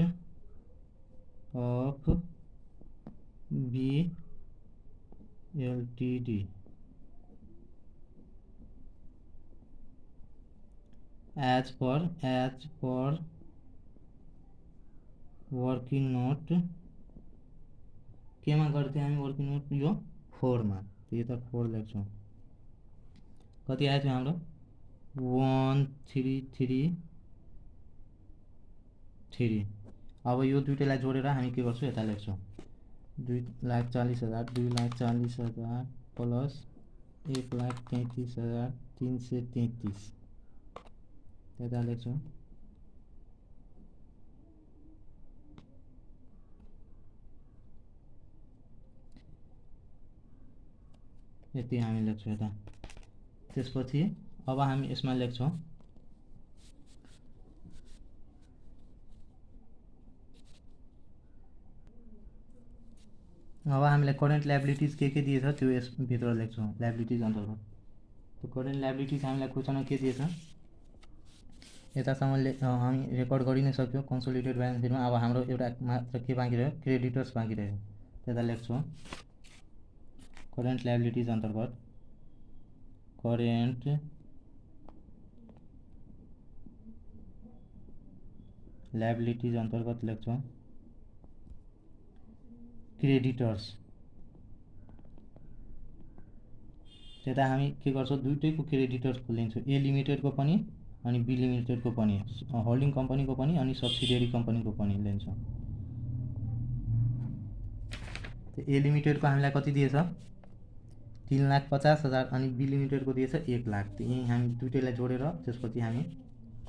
of B LTD as per working note केमा गर्थ्यौँ हामी वर्किङ नोट, यो 4 मा। यो त 4 लेख्छौँ। कति आयो थियो हाम्रो 1333। अब यो दुईटैलाई जोडेर हामी के गर्छौँ, यता लेख्छौँ 2,40,000 2,40,000 प्लस 1,33,333 यता लेख्छौँ। यति हामी लेख्छौँ यता। त्यसपछि अब हामी यसमा लेख्छौँ अब हामीलाई करेन्ट लायबिलिटीज के दिएछ त्यो यसभित्र लेख्छौँ लायबिलिटीज अन्तर्गत। त्यो करेन्ट लायबिलिटीज हामीलाई क्वेसनमा के दिएछ, यतासम्म हामी रेकर्ड गरि नै सक्यौँ कन्सोलिडेटेड ब्यालेन्स सिटमा। अब हाम्रो एउटा मात्र के बाँकी रह्यो, क्रेडिटर्स बाँकी रह्यो। त्यता लेख्छौँ करेन्ट लायबिलिटीज अन्तर्गत करेन्ट लायबिलिटीज अन्तर्गत लेख्छौँ क्रेडिटर्स। त्यता हामी के गर्छौँ, दुईटैको क्रेडिटर्स खोलिन्छौँ, ए लिमिटेडको पनि अनि बी लिमिटेडको पनि, होल्डिङ कम्पनीको पनि अनि सब्सिडियरी कम्पनीको पनि लिन्छौँ। ए लिमिटेडको हामीलाई कति दिएछ 3,50,000 अनि बी लिमिटेडको दिएछ 1 लाख। त यहीँ हामी दुईटैलाई जोडेर त्यसपछि हामी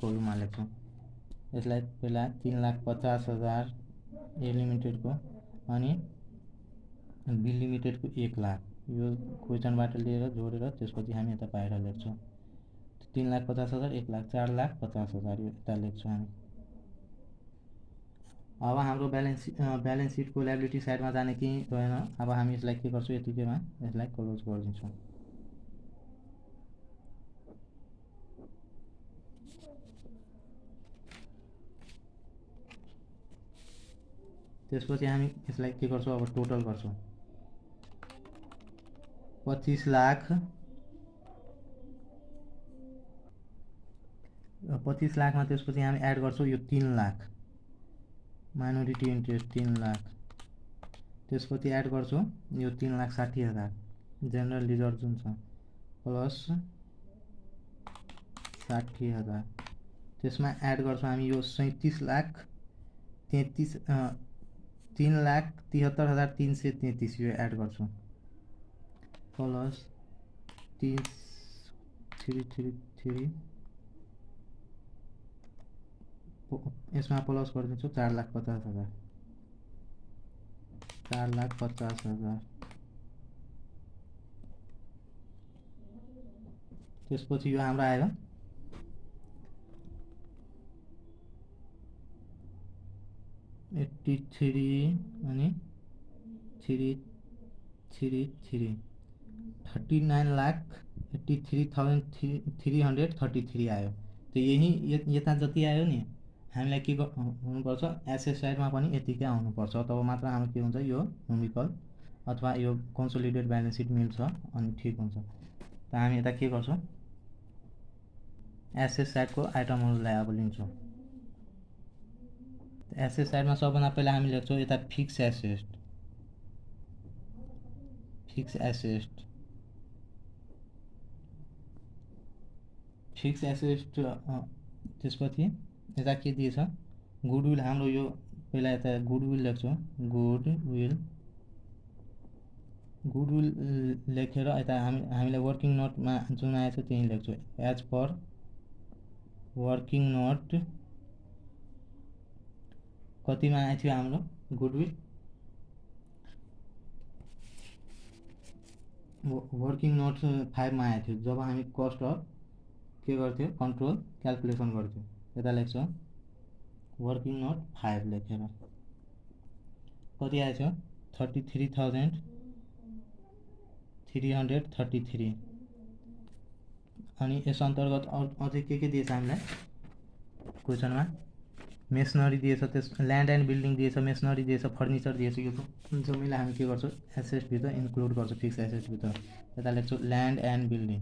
कोलममा लेख्छौँ। यसलाई पहिला 3,50,000 ए लिमिटेडको अनि बी लिमिटेडको 1 लाख, यो क्वेसनबाट लिएर जोडेर त्यसपछि हामी यता बाहिर लेख्छौँ 3,50,000 1 लाख 4,50,000 यो यता लेख्छौँ हामी। अब हाम्रो ब्यालेन्स सिटको लायबिलिटी साइडमा जाने केही रहेन। अब हामी यसलाई के गर्छौँ, यतिकैमा यसलाई क्लोज गरिदिन्छौँ। त्यसपछि हामी यसलाई के गर्छौँ, अब टोटल गर्छौँ 25 लाखमा त्यसपछि हामी एड गर्छौँ यो 3 लाख माइनोरिटी इन्ट्रेस्ट 3 लाख। त्यसपछि एड गर्छौँ यो 3,60,000 जेनरल रिजर्भ जुन छ प्लस 60,000। त्यसमा एड गर्छौँ हामी यो 3,73,333 यो एड गर्छौँ प्लस 3,333 यसमा प्लस गरिदिन्छु 4,50,000 4,50,000। त्यसपछि यो हाम्रो आयो 83 अनि 333 39,83,333 आयो। त यही यता जति आयो नि हामीलाई के हुनुपर्छ, एसेट साइडमा पनि यतिकै आउनुपर्छ, तब मात्र हाम्रो के हुन्छ, यो न्युमेरिकल अथवा यो कन्सोलिडेटेड ब्यालेन्स सिट मिल्छ अनि ठिक हुन्छ। त हामी यता के गर्छौँ, एसेट साइडको आइटमहरूलाई अब लिन्छौँ। एसेट साइडमा सबभन्दा पहिला हामी लेख्छौँ यता फिक्स एसेट त्यसपछि यता के दिएछ, गुडविल हाम्रो यो पहिला यता गुडविल लेख्छौँ। गुडविल लेखेर यता हामीलाई वर्किङ नोटमा जुन आएछ त्यही लेख्छौँ। एज पर वर्किङ नोट कतिमा आएको थियो हाम्रो गुडविल, वर्किङ नोट 5 मा आएको थियो जब हामी कस्ट अफ के गर्थ्यो कन्ट्रोल क्यालकुलेसन गर्थ्यो। यता लेख्छौँ वर्किङ नोट 5 लेखेर कति आएछ 33,333। अनि यस अन्तर्गत अझै के दिएछ हामीलाई क्वेसनमा मेसनरी दिएछ, त्यस ल्यान्ड एन्ड बिल्डिङ दिएछ, मेसनरी दिएछ, फर्निचर दिएछ। यो जम्मैलाई हामी के गर्छौँ एसेटभित्र इन्क्लुड गर्छौँ फिक्स एसेटभित्र। यता लेख्छौँ land and building,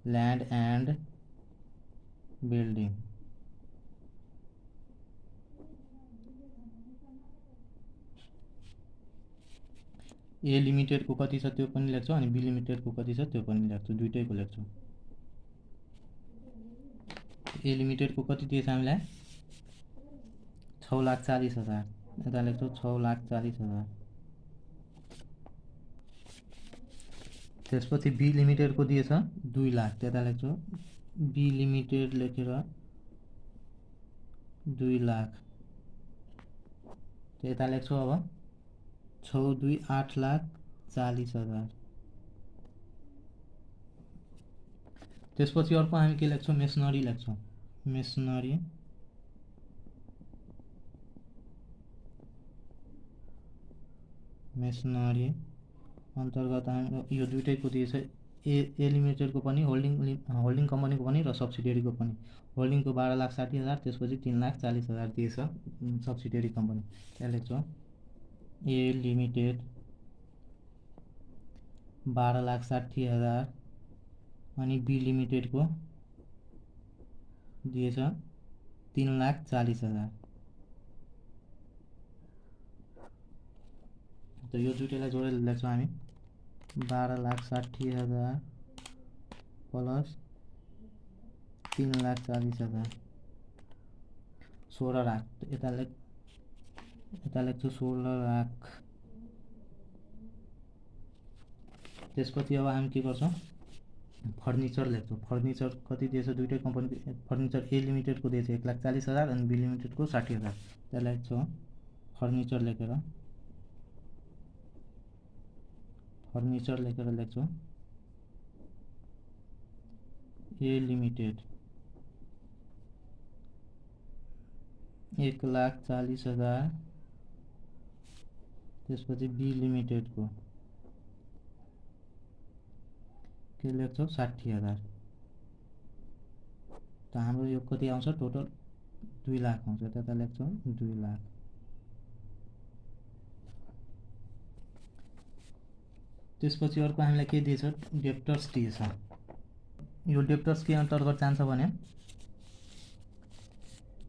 land and building A लिमिटेडको कति छ त्यो पनि लेख्छौँ अनि बी लिमिटेडको कति छ त्यो पनि लेख्छौँ, दुइटैको लेख्छौँ। ए लिमिटेडको कति दिएछ हामीलाई 6,40,000, यता लेख्छौँ 6,40,000। त्यसपछि बी लिमिटेडको दिएछ 2 लाख, त्यता लेख्छौँ बी लिमिटेड लेखेर 2 लाख, त्यता लेख्छौँ अब 6,2 8,40,000। त्यसपछि अर्को हामी के लेख्छौँ मेसनरी लेख्छौँ, मेसनरी मेसनरी अन्तर्गत हामी यो दुइटैको दिएछ ए लिमिटेडको पनि होल्डिङ कम्पनीको पनि र सब्सिडियरीको पनि। होल्डिङको 12,60,000, त्यसपछि 3,40,000 दिएछ सब्सिडियरी कम्पनी। त्यहाँ लेख्छौँ ए लिमिटेड 12,60,000 अनि बी लिमिटेडको दिएछ 3,40,000। त यो दुइटैलाई जोडेर लेख्छौँ हामी 12,60,000 प्लस 3,40,000 16 लाख। यता लेख्छु 16 लाख। त्यसपछि अब हामी के गर्छौँ फर्निचर लेख्छौँ। फर्निचर कति दिएछ दुइटै कम्पनीको फर्निचर ए लिमिटेडको दिएछ 1,40,000 अनि बी लिमिटेडको 60,000। त्यहाँ लेख्छौँ फर्निचर लेखेर लेख्छौँ ए लिमिटेड 1,40,000, त्यसपछि बी लिमिटेडको के लेख्छौँ 60,000। त हाम्रो यो कति आउँछ टोटल 2 लाख आउँछ, त्यता लेख्छौँ 2 लाख। त्यसपछि अर्को हामीलाई के दिएछ डेप्टर्स दिएछ। यो डेप्टर्स के अन्तर्गत जान्छ भने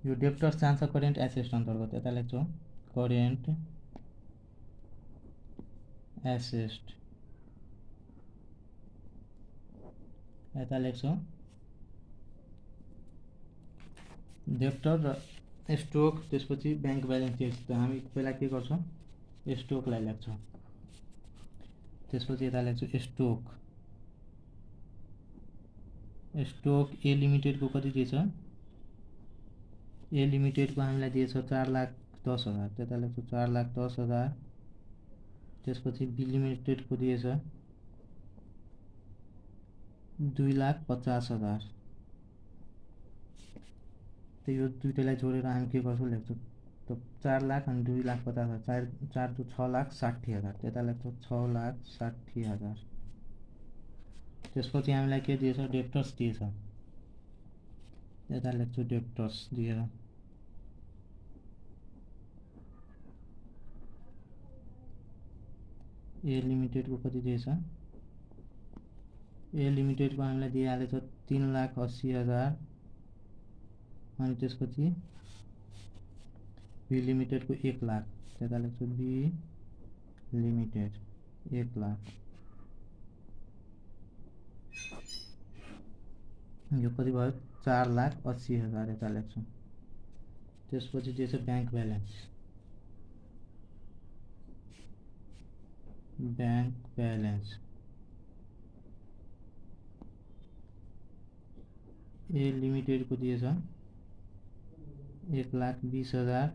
यो डेप्टर्स जान्छ करेन्ट एसेट अन्तर्गत। यता लेख्छौँ करेन्ट एसेट, यता लेख्छौँ डेप्टर र स्टोक, त्यसपछि ब्याङ्क ब्यालेन्स दिएछ। त हामी पहिला के गर्छौँ स्टोकलाई लेख्छौँ, त्यसपछि यता लेख्छौँ स्टोक ए लिमिटेडको कति दिएछ ए लिमिटेडको हामीलाई दिएछ 4,10,000, त्यता लेख्छौँ 4,10,000। त्यसपछि बी लिमिटेडको दिएछ 2,50,000। त यो दुइटैलाई जोडेर हामी के गर्छौँ लेख्छौँ त 4 लाख अनि 2,50,000 4 2 6,60,000, त्यता लेख्छौँ 6,60,000। त्यसपछि हामीलाई के दिएछ डेप्टर्स दिएछ, यता लेख्छौँ डेप्टर्स दिएर ए लिमिटेडको कति दिएछ ए लिमिटेडको हामीलाई दिइहालेछ 3,80,000 अनि त्यसपछि बी लिमिटेडको 1 लाख, त्यता लेख्छौँ बी लिमिटेड 1 लाख। यो कति भयो 4,80,000, यता लेख्छौँ। त्यसपछि दिएछ ब्याङ्क ब्यालेन्स, ब्याङ्क ब्यालेन्स ए लिमिटेडको दिएछ 1,20,000,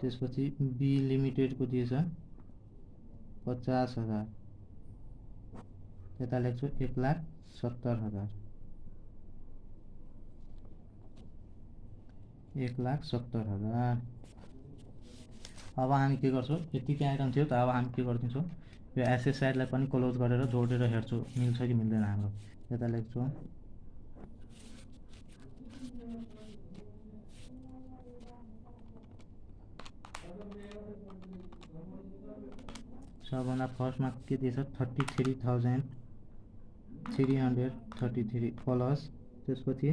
त्यसपछि बी लिमिटेडको दिएछ 50,000, त्यता लेख्छु 1,70,000। 1,70,000। अब हामी के गर्छौँ, यतिकै आइरहन्थ्यो त अब हामी के गरिदिन्छौँ, यो एसेट साइडलाई पनि क्लोज गरेर जोडेर हेर्छौँ मिल्छ कि मिल्दैन हाम्रो। यता लेख्छौँ सबभन्दा फर्स्टमा के दिएछ 33,333 प्लस त्यसपछि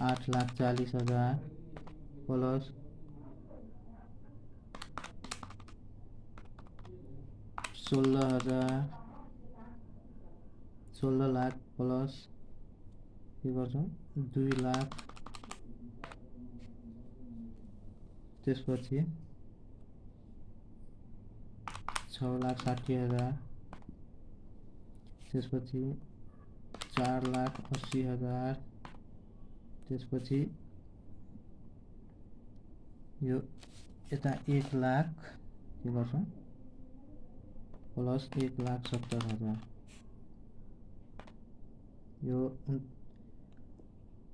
8,40,000 प्लस 16 लाख प्लस के गर्छौँ 2 लाख त्यसपछि 6,60,000 त्यसपछि 4,80,000 त्यसपछि यो यता 1 लाख के गर्छौँ प्लस 1,70,000 यो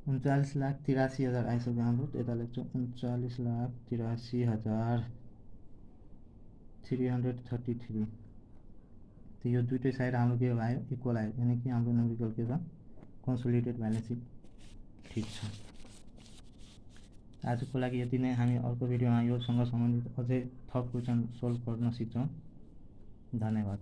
39,83,000 आइसक्यो हाम्रो। यता लेख्छौँ 39,83,333। तो यो दुईटै साइड हाम्रो के आयो इक्वल आयो, यानी कि हाम्रो न्युमेरिकल के छ कन्सोलिडेटेड ब्यालेन्स सिट ठीक छ। आजको लागि यति नै। हामी अर्को भिडियोमा योसँग सम्बन्धित अझै थप क्वेसन सोल्भ गर्न सिक्छौँ। धन्यवाद।